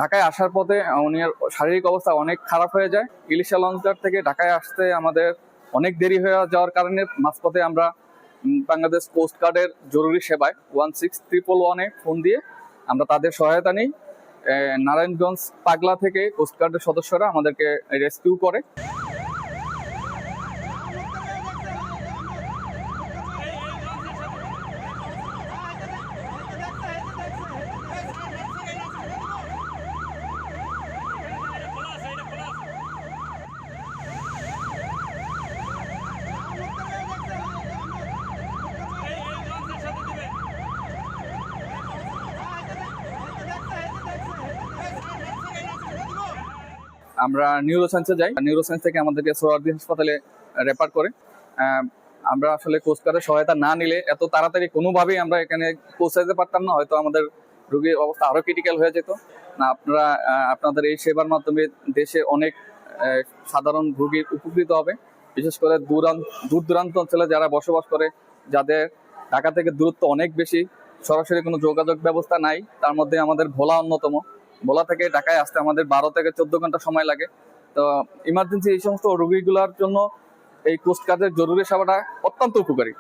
ঢাকায় আসার পথে উনার শারীরিক অবস্থা অনেক খারাপ হয়ে যায়। ইলিশা লঞ্চঘাট থেকে ঢাকায় আসতে আমাদের অনেক দেরি হয়ে যাওয়ার কারণে মাঝপথে আমরা বাংলাদেশ কোস্ট গার্ডের জরুরি সেবায় 16111-এ ফোন দিয়ে আমরা তাদের সহায়তা নিই। নারায়ণগঞ্জ পাগলা থেকে কোস্ট গার্ডের সদস্যরা আমাদেরকে রেস্কিউ করে। আমরা নিউরোসায়েন্সে যাই, নিউরোসায়েন্স থেকে আমাদেরকে সোহরাওয়ার্দী হাসপাতালে রেফার করে। আমরা আসলে কোস্ট গার্ডের সহায়তা না নিলে এত তাড়াতাড়ি কোনোভাবেই আমরা এখানে পৌঁছাতে পারতাম না, হয়তো আমাদের রোগীর অবস্থা আরো ক্রিটিক্যাল হয়ে যেত না। আপনারা আপনাদের এই সেবার মাধ্যমে দেশে অনেক সাধারণ রোগী উপকৃত হবে, বিশেষ করে দূর দূরান্ত অঞ্চলে যারা বসবাস করে, যাদের ঢাকা থেকে দূরত্ব অনেক বেশি, সরাসরি কোনো যোগাযোগ ব্যবস্থা নাই। তার মধ্যে আমাদের ভোলা অন্যতম। ভোলা থেকে ঢাকায় আসতে আমাদের 12 থেকে 14 ঘন্টা সময় লাগে। তো ইমার্জেন্সি এই সমস্ত রোগীগুলোর জন্য এই কোস্ট গার্ডের জরুরি সেবাটা অত্যন্ত উপকারী।